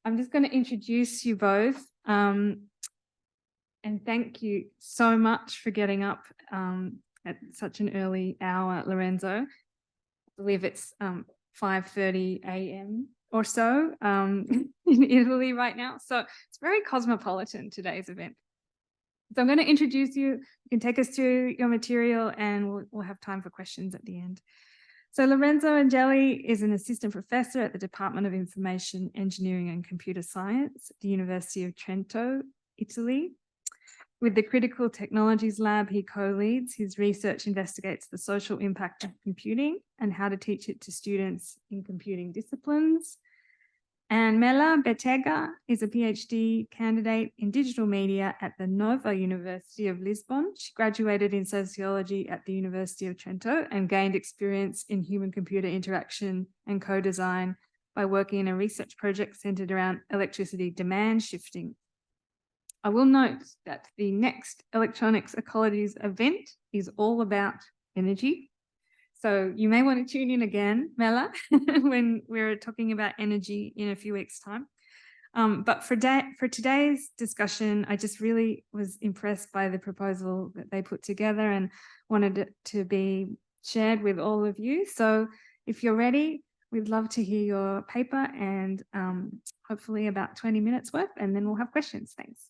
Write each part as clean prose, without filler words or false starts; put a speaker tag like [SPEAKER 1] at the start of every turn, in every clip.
[SPEAKER 1] I'm just going to introduce you both. And thank you so much for getting up at such an early hour, Lorenzo. I believe it's 5:30 a.m. or so in Italy right now. So it's very cosmopolitan, today's event. So I'm going to introduce you. You can take us through your material and we'll have time for questions at the end. So Lorenzo Angeli is an assistant professor at the Department of Information Engineering and Computer Science at the University of Trento, Italy. With the Critical Technologies Lab, he co-leads. His research investigates the social impact of computing and how to teach it to students in computing disciplines. And Mela Betega is a PhD candidate in digital media at the Nova University of Lisbon. She graduated in sociology at the University of Trento and gained experience in human-computer interaction and co-design by working in a research project centered around electricity demand shifting. I will note that the next Electronics ECOLOGIES event is all about energy. So you may want to tune in again, Mela, when we're talking about energy in a few weeks' time. But for today's discussion, I just really was impressed by the proposal that they put together and wanted it to be shared with all of you. So if you're ready, we'd love to hear your paper and hopefully about 20 minutes worth, and then we'll have questions. Thanks.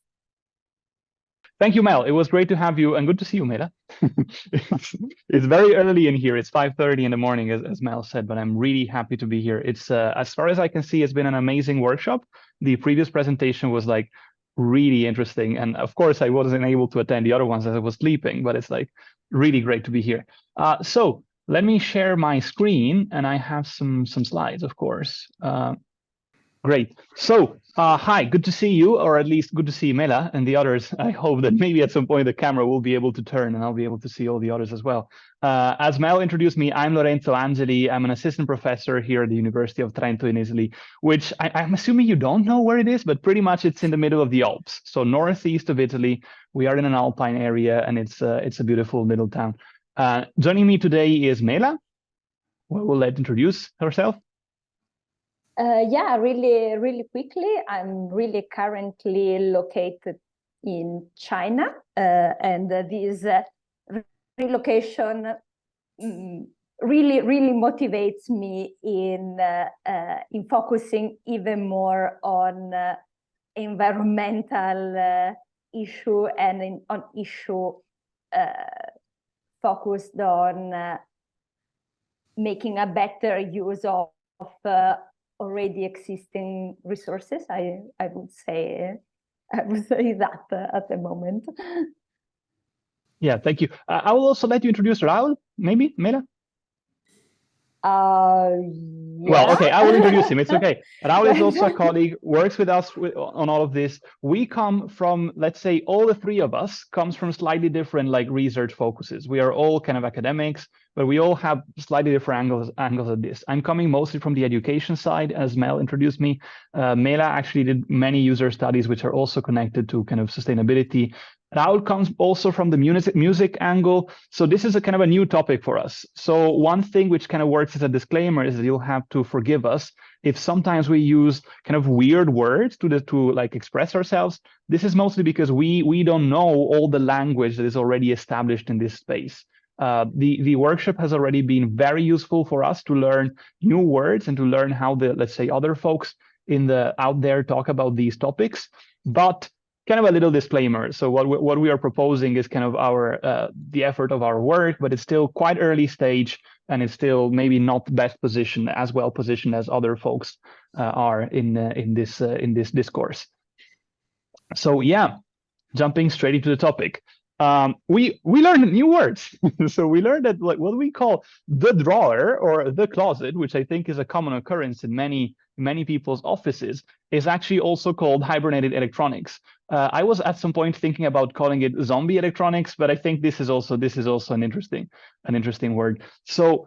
[SPEAKER 2] Thank you, Mel. It was great to have you and good to see you, Mela. It's very early in here. It's 5:30 in the morning, as Mel said, but I'm really happy to be here. It's as far as I can see, it's been an amazing workshop. The previous presentation was like really interesting. And of course, I wasn't able to attend the other ones as I was sleeping, but it's like really great to be here. So let me share my screen and I have some slides, of course. Great. So, hi, good to see you, or at least good to see Mela and the others. I hope that maybe at some point the camera will be able to turn and I'll be able to see all the others as well. As Mel introduced me, I'm Lorenzo Angeli. I'm an assistant professor here at the University of Trento in Italy, which I'm assuming you don't know where it is, but pretty much it's in the middle of the Alps. So northeast of Italy, we are in an alpine area and it's a beautiful little town. Joining me today is Mela, who will introduce herself.
[SPEAKER 3] Yeah, really quickly. I'm really currently located in China, and this relocation really motivates me in focusing even more on environmental issue and on issue focused on making a better use of already existing resources. I would say that at the moment.
[SPEAKER 2] Yeah, thank you. I will also let you introduce Raul, maybe, Mela?
[SPEAKER 3] Yeah.
[SPEAKER 2] Well, okay, I will introduce him. It's okay. Raul is also a colleague, works with us on all of this. We come from, let's say, all the three of us comes from slightly different like research focuses. We are all kind of academics, but we all have slightly different angles at this. I'm coming mostly from the education side, as Mel introduced me. Mela actually did many user studies, which are also connected to kind of sustainability. Raul comes also from the music angle. So this is a kind of a new topic for us. So one thing which kind of works as a disclaimer is that you'll have to forgive us if sometimes we use kind of weird words to like express ourselves. This is mostly because we don't know all the language that is already established in this space. The workshop has already been very useful for us to learn new words and to learn how the, let's say, other folks out there talk about these topics. But kind of a little disclaimer. So what we are proposing is kind of the effort of our work, but it's still quite early stage, and it's still maybe not best positioned, as well positioned as other folks are in this discourse. So yeah, jumping straight into the topic. We learned new words. So we learned that like what we call the drawer or the closet, which I think is a common occurrence in many people's offices, is actually also called hibernated electronics. I was at some point thinking about calling it zombie electronics, but I think this is also an interesting word. So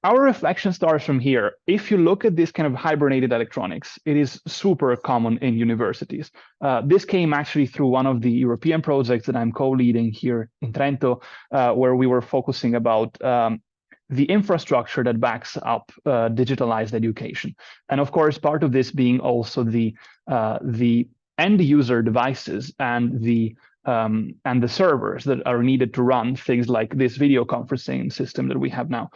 [SPEAKER 2] our reflection starts from here. If you look at this kind of hibernated electronics, it is super common in universities. This came actually through one of the European projects that I'm co-leading here in Trento, where we were focusing about the infrastructure that backs up digitalized education. And of course, part of this being also the end user devices and the servers that are needed to run things like this video conferencing system that we have now.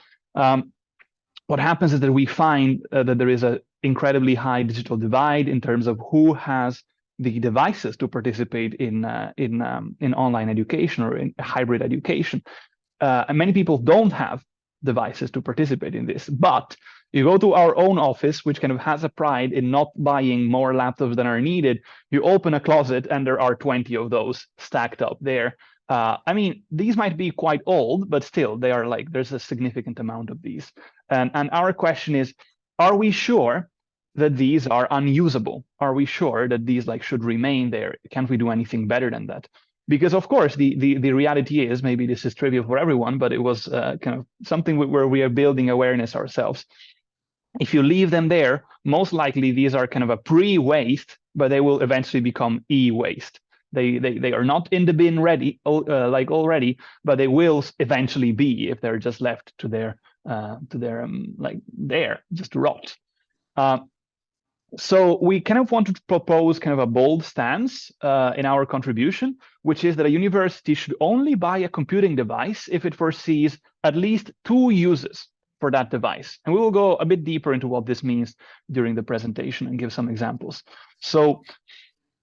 [SPEAKER 2] What happens is that we find that there is an incredibly high digital divide in terms of who has the devices to participate in online education or in hybrid education. And many people don't have devices to participate in this. But you go to our own office, which kind of has a pride in not buying more laptops than are needed. You open a closet and there are 20 of those stacked up there. I mean, these might be quite old, but still they are like, there's a significant amount of these. And our question is, are we sure that these are unusable? Are we sure that these like should remain there? Can't we do anything better than that? Because of course, the reality is, maybe this is trivial for everyone, but it was kind of something where we are building awareness ourselves. If you leave them there, most likely these are kind of a pre-waste, but they will eventually become e-waste. They are not in the bin ready, like already, but they will eventually be if they're just left to their like there, just to rot. So we kind of want to propose kind of a bold stance in our contribution, which is that a university should only buy a computing device if it foresees at least 2 uses for that device. And we will go a bit deeper into what this means during the presentation and give some examples. So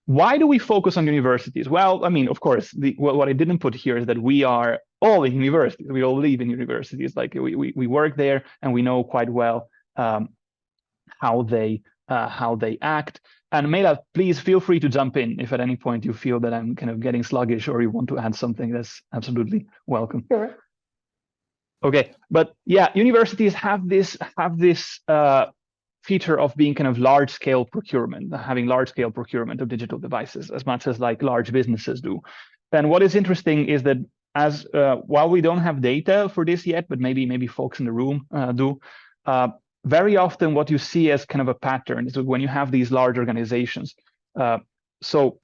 [SPEAKER 2] why do we focus on universities? Well, I mean, of course, what I didn't put here is that we are all in universities. We all live in universities. Like we work there and we know quite well how they act. And Mela, please feel free to jump in if at any point you feel that I'm kind of getting sluggish or you want to add something. That's absolutely welcome.
[SPEAKER 3] Sure.
[SPEAKER 2] Okay, but yeah, universities have this feature of being kind of large-scale procurement, having large-scale procurement of digital devices, as much as like large businesses do. And what is interesting is that while we don't have data for this yet, but maybe folks in the room do, very often what you see as kind of a pattern is when you have these large organizations. So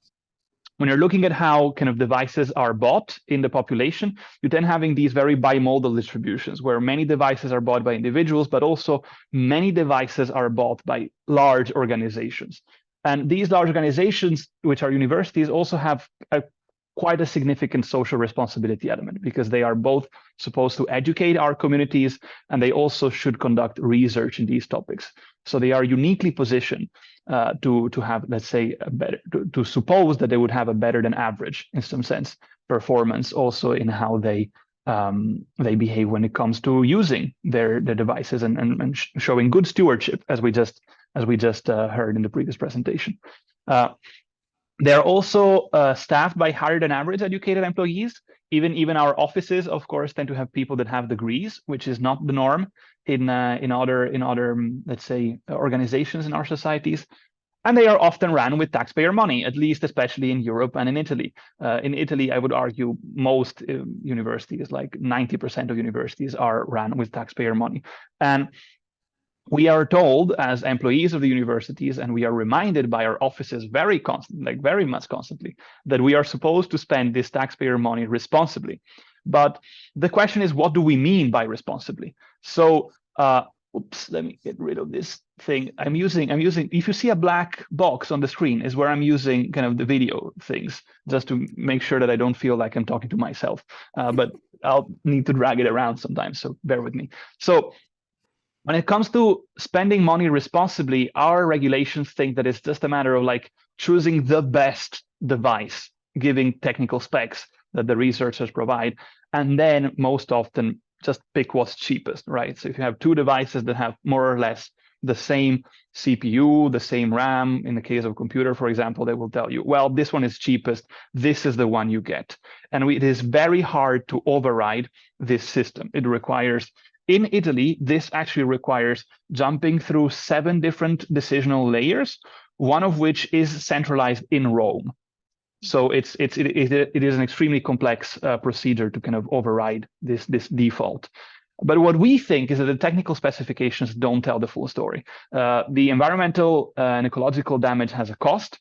[SPEAKER 2] when you're looking at how kind of devices are bought in the population, you then having these very bimodal distributions where many devices are bought by individuals, but also many devices are bought by large organizations. And these large organizations, which are universities, also have quite a significant social responsibility element, because they are both supposed to educate our communities and they also should conduct research in these topics. So they are uniquely positioned to have, let's say, a better, to suppose that they would have a better than average, in some sense, performance also in how they behave when it comes to using their devices and showing good stewardship, as we just heard in the previous presentation. They're also staffed by higher than average educated employees. Even our offices, of course, tend to have people that have degrees, which is not the norm in other let's say organizations in our societies. And they are often run with taxpayer money, at least especially in Europe and in Italy. In Italy, I would argue most universities, like 90% of universities, are run with taxpayer money. And we are told as employees of the universities, and we are reminded by our offices very much constantly, that we are supposed to spend this taxpayer money responsibly. But the question is, what do we mean by responsibly? So, oops, let me get rid of this thing. I'm using, if you see a black box on the screen, is where I'm using kind of the video things, just to make sure that I don't feel like I'm talking to myself. But I'll need to drag it around sometimes, so bear with me. So, when it comes to spending money responsibly, our regulations think that it's just a matter of like choosing the best device, giving technical specs that the researchers provide, and then most often just pick what's cheapest, right? So if you have 2 devices that have more or less the same CPU, the same RAM, in the case of a computer, for example, they will tell you, well, this one is cheapest, this is the one you get. And it is very hard to override this system. It requires, in Italy, this actually requires jumping through 7 different decisional layers, one of which is centralized in Rome. So it is an extremely complex procedure to kind of override this default. But what we think is that the technical specifications don't tell the full story. The environmental and ecological damage has a cost,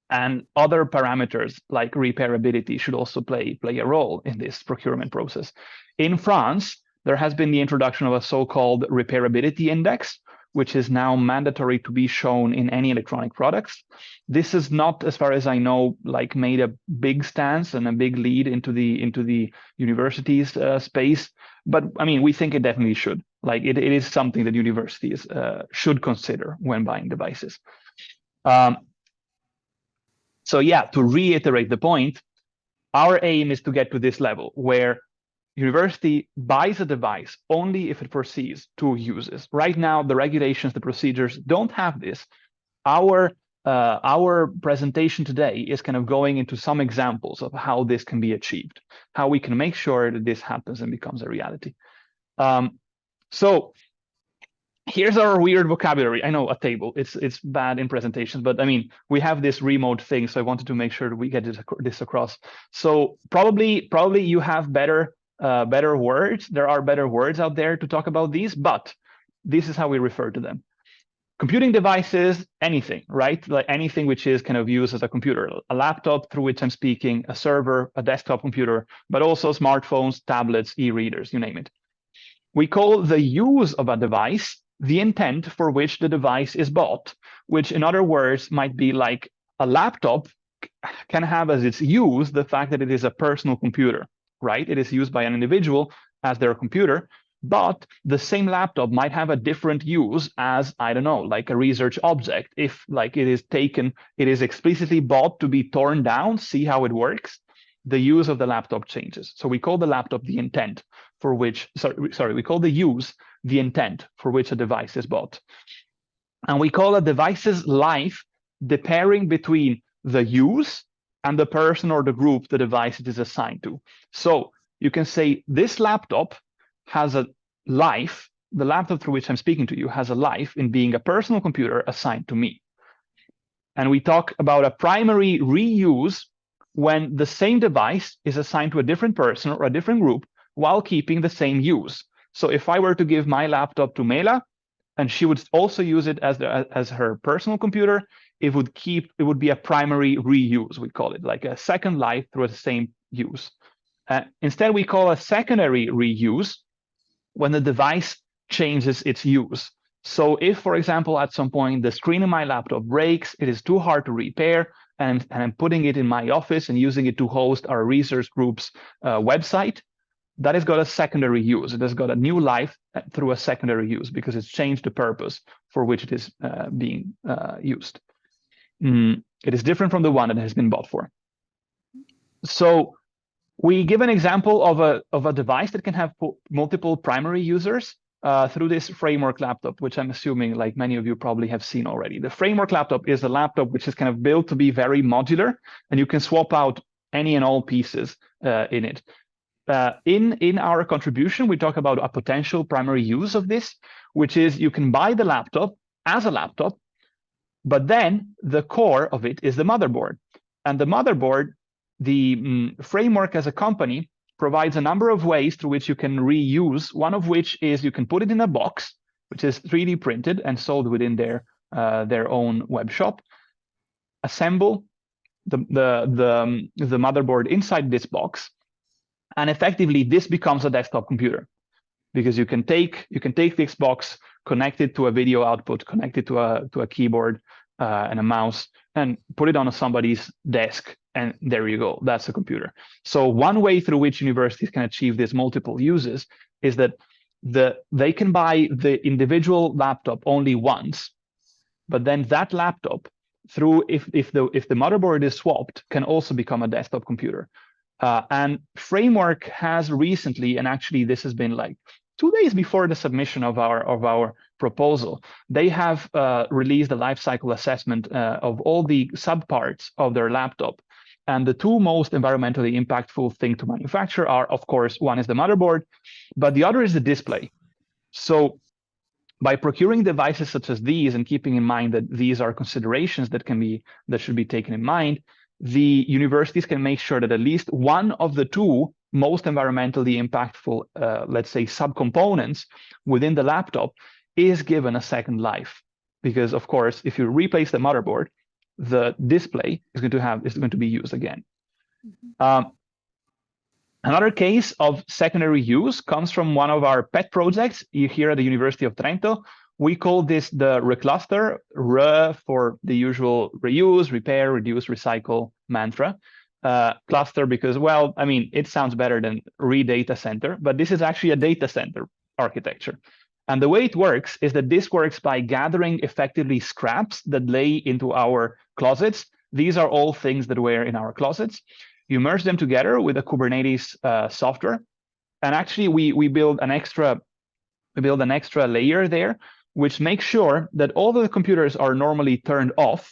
[SPEAKER 2] and other parameters like repairability should also play a role in this procurement process. In France, there has been the introduction of a so-called repairability index, which is now mandatory to be shown in any electronic products. This is not, as far as I know, like made a big stance and a big lead into the universities space, but I mean, we think it definitely should. Like it is something that universities should consider when buying devices. So yeah, to reiterate the point, our aim is to get to this level where university buys a device only if it foresees 2 uses. Right now, the regulations, the procedures don't have this. Our presentation today is kind of going into some examples of how this can be achieved, how we can make sure that this happens and becomes a reality. So here's our weird vocabulary. I know, a table. It's bad in presentations, but I mean, we have this remote thing, so I wanted to make sure that we get this across. So probably you have better words. There are better words out there to talk about these, but this is how we refer to them. Computing devices, anything, right? Like anything which is kind of used as a computer, a laptop through which I'm speaking, a server, a desktop computer, but also smartphones, tablets, e-readers, you name it. We call the use of a device the intent for which the device is bought, which in other words might be like a laptop can have as its use the fact that it is a personal computer, right? It is used by an individual as their computer, but the same laptop might have a different use as, I don't know, like a research object. If like it is explicitly bought to be torn down, see how it works, the use of the laptop changes. So we call the laptop the intent for which, we call the use the intent for which a device is bought. And we call a device's life the pairing between the use and the person or the group the device it is assigned to. So you can say this laptop has a life, the laptop through which I'm speaking to you has a life in being a personal computer assigned to me. And we talk about a primary reuse when the same device is assigned to a different person or a different group while keeping the same use. So if I were to give my laptop to Mela, and she would also use it as her personal computer, it would be a primary reuse, we call it, like a second life through the same use. Instead, we call a secondary reuse when the device changes its use. So if, for example, at some point the screen of my laptop breaks, it is too hard to repair, and I'm putting it in my office and using it to host our research group's website, that has got a secondary use. It has got a new life through a secondary use because it's changed the purpose for which it is being used. It is different from the one that has been bought for. So we give an example of a device that can have multiple primary users through this framework laptop, which I'm assuming like many of you probably have seen already. The framework laptop is a laptop which is kind of built to be very modular, and you can swap out any and all pieces in it. In our contribution, we talk about a potential primary use of this, which is you can buy the laptop as a laptop, but then the core of it is the motherboard. And the motherboard, the framework as a company, provides a number of ways through which you can reuse, one of which is you can put it in a box, which is 3D printed and sold within their own web shop, assemble the motherboard inside this box, and effectively this becomes a desktop computer, because you can take this box, connect it to a video output, connect it to a keyboard and a mouse, and put it on somebody's desk, and there you go. That's a computer. So one way through which universities can achieve these multiple uses is that they can buy the individual laptop only once, but then that laptop, if the motherboard is swapped, can also become a desktop computer. And Framework has recently, and actually this has been like 2 days before the submission of our proposal, they have released a lifecycle assessment of all the subparts of their laptop. And the 2 most environmentally impactful thing to manufacture are, of course, one is the motherboard, but the other is the display. So by procuring devices such as these and keeping in mind that these are considerations that should be taken in mind, the universities can make sure that at least one of the 2 most environmentally impactful, let's say, subcomponents within the laptop is given a second life. Because of course, if you replace the motherboard, the display is going to be used again. Another case of secondary use comes from one of our pet projects here at the University of Trento. We call this the recluster, for the usual reuse, repair, reduce, recycle mantra. Cluster because, well, I mean, it sounds better than data center, but this is actually a data center architecture. And the way it works is that this works by gathering effectively scraps that lay into our closets. These are all things that were in our closets. You merge them together with a Kubernetes software, and actually we build an extra layer there, which makes sure that all the computers are normally turned off,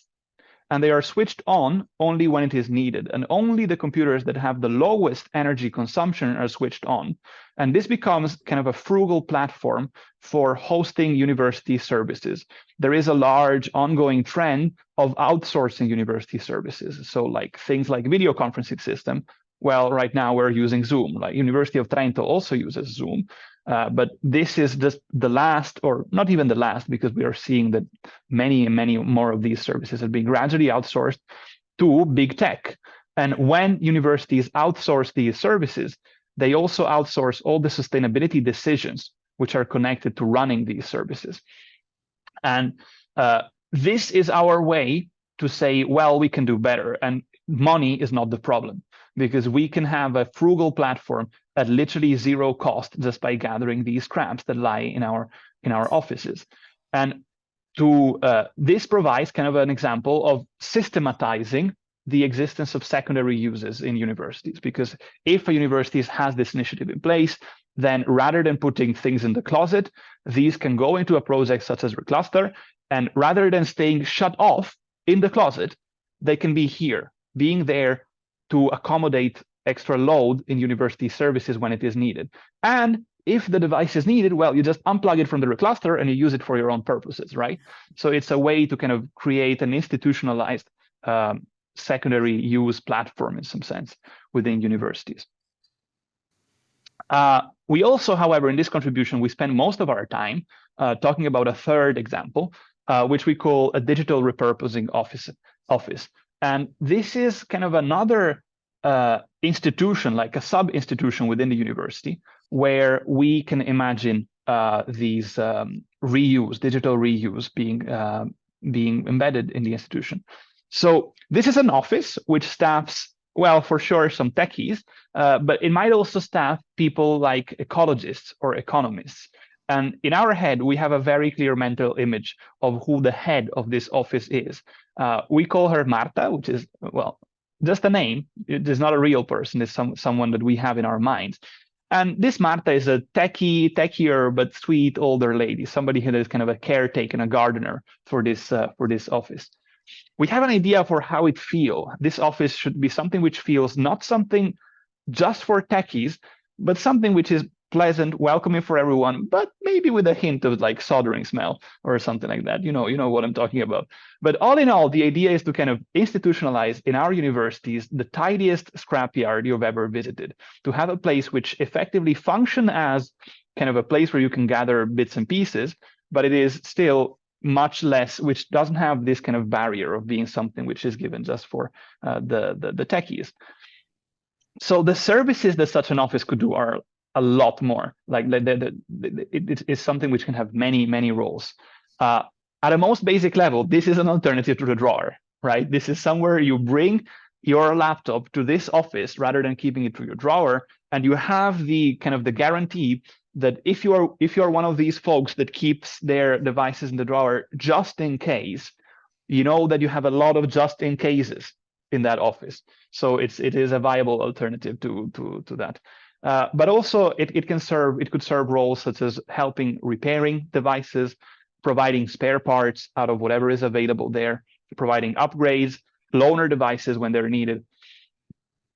[SPEAKER 2] and they are switched on only when it is needed, and only the computers that have the lowest energy consumption are switched on. And this becomes kind of a frugal platform for hosting university services. There is a large ongoing trend of outsourcing university services. So like things like video conferencing system. Well, right now we're using Zoom. Like University of Trento also uses Zoom. But this is just the last, or not even the last, because we are seeing that many more of these services are being gradually outsourced to big tech. And when universities outsource these services, they also outsource all the sustainability decisions which are connected to running these services. And this is our way to say, well, we can do better. And money is not the problem, because we can have a frugal platform at literally zero cost just by gathering these scraps that lie in our offices. And this provides kind of an example of systematizing the existence of secondary uses in universities, because if a university has this initiative in place, then rather than putting things in the closet, these can go into a project such as Recluster, and rather than staying shut off in the closet, they can be here, being there to accommodate extra load in university services when it is needed. And if the device is needed, well, you just unplug it from the Recluster and you use it for your own purposes, right? So it's a way to kind of create an institutionalized secondary use platform in some sense within universities. We also, however, in this contribution, we spend most of our time talking about a third example, which we call a digital repurposing office. And this is kind of another institution, like a sub-institution within the university, where we can imagine these digital reuse being embedded in the institution. So this is an office which staffs, well, for sure, some techies, but it might also staff people like ecologists or economists. And in our head, we have a very clear mental image of who the head of this office is. We call her Marta, which is, well, just a name. It is not a real person. It's someone that we have in our minds. And this Marta is a techier, but sweet older lady, somebody who is kind of a caretaker, a gardener for this office. We have an idea for how it feels. This office should be something which feels not something just for techies, but something which is pleasant, welcoming for everyone, but maybe with a hint of like soldering smell or something like that. You know what I'm talking about. But all in all, the idea is to kind of institutionalize in our universities the tidiest scrapyard you've ever visited, to have a place which effectively function as kind of a place where you can gather bits and pieces, but it is still much less, which doesn't have this kind of barrier of being something which is given just for the techies. So the services that such an office could do are a lot more. Like it is something which can have many roles. At a most basic level, this is an alternative to the drawer, right? This is somewhere you bring your laptop to this office rather than keeping it to your drawer, and you have the kind of the guarantee that if you are one of these folks that keeps their devices in the drawer just in case, you know that you have a lot of just in cases in that office. So it is a viable alternative to that. But also it could serve roles such as helping repairing devices, providing spare parts out of whatever is available there, providing upgrades, loaner devices when they're needed,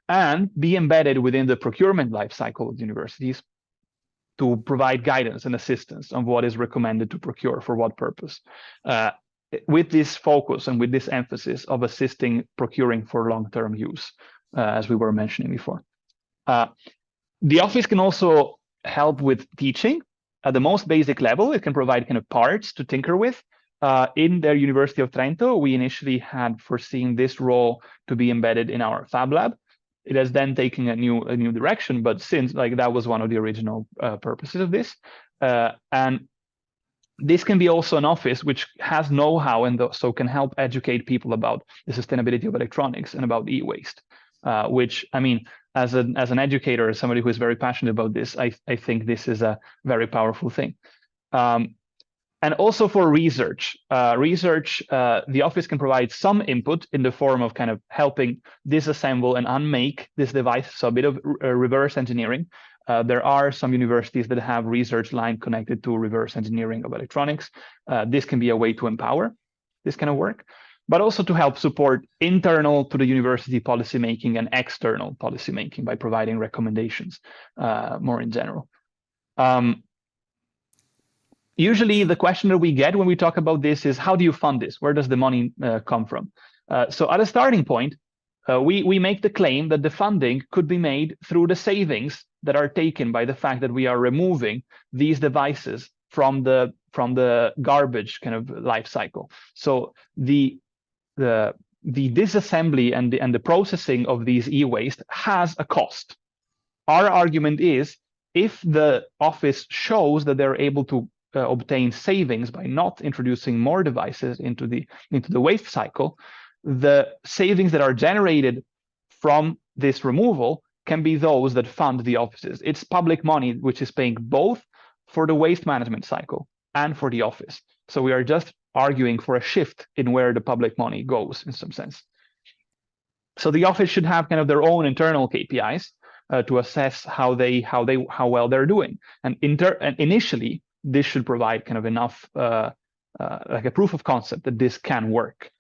[SPEAKER 2] and be embedded within the procurement lifecycle of universities to provide guidance and assistance on what is recommended to procure for what purpose, with this focus and with this emphasis of assisting procuring for long-term use, as we were mentioning before. The office can also help with teaching. At the most basic level, it can provide kind of parts to tinker with. In the University of Trento, we initially had foreseen this role to be embedded in our Fab Lab. It has then taken a new direction, but since that was one of the original purposes of this. And this can be also an office which has know-how and so can help educate people about the sustainability of electronics and about e-waste, which, I mean, as an educator, as somebody who is very passionate about this, I think this is a very powerful thing. And also for research, the office can provide some input in the form of kind of helping disassemble and unmake this device, so a bit of reverse engineering. There are some universities that have research line connected to reverse engineering of electronics. This can be a way to empower this kind of work, but also to help support internal to the university policymaking and external policymaking by providing recommendations more in general. Usually the question that we get when we talk about this is, how do you fund this? Where does the money come from? So at a starting point, we make the claim that the funding could be made through the savings that are taken by the fact that we are removing these devices from the garbage kind of life cycle. So the disassembly and the processing of these e-waste has a cost. Our argument is, if the office shows that they're able to obtain savings by not introducing more devices into the waste cycle, the savings that are generated from this removal can be those that fund the offices. It's public money which is paying both for the waste management cycle and for the office. So we are just arguing for a shift in where the public money goes in some sense. So the office should have kind of their own internal KPIs to assess how well they're doing. And initially, this should provide kind of enough like a proof of concept that this can work.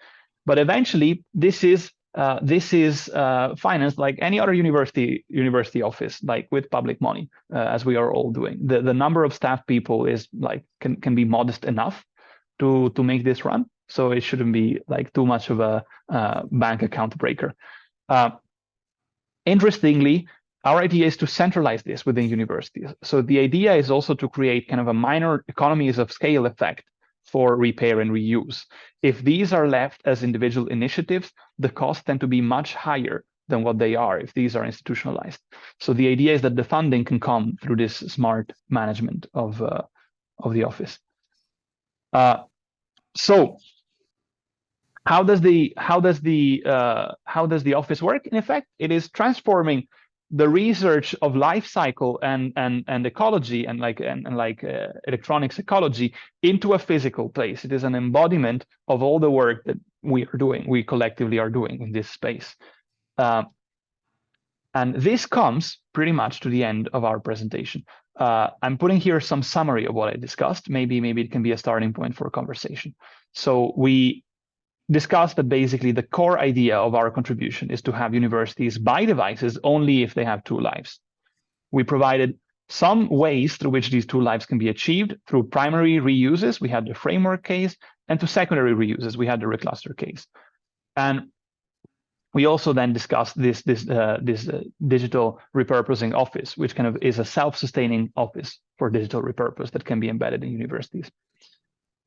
[SPEAKER 2] But eventually, this is financed like any other university office, like with public money, as we are all doing. The number of staff people is like can be modest enough to make this run. So it shouldn't be like too much of a bank account breaker. Interestingly, our idea is to centralize this within universities. So the idea is also to create kind of a minor economies of scale effect for repair and reuse. If these are left as individual initiatives, the costs tend to be much higher than what they are if these are institutionalized. So the idea is that the funding can come through this smart management of the office. So how does the office work? In effect, it is transforming the research of life cycle and ecology and electronics ecology into a physical place. It is an embodiment of all the work that we collectively are doing in this space. And this comes pretty much to the end of our presentation. I'm putting here some summary of what I discussed. Maybe it can be a starting point for a conversation. So we discussed that basically the core idea of our contribution is to have universities buy devices only if they have 2 lives. We provided some ways through which these 2 lives can be achieved through primary reuses. We had the framework case, and to secondary reuses, we had the recluster case. And we also then discussed this digital repurposing office, which kind of is a self-sustaining office for digital repurpose that can be embedded in universities.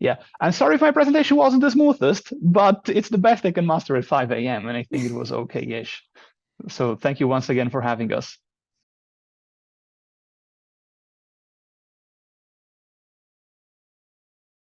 [SPEAKER 2] Yeah, I'm sorry if my presentation wasn't the smoothest, but it's the best I can muster at 5 a.m. and I think it was okay-ish. So thank you once again for having us.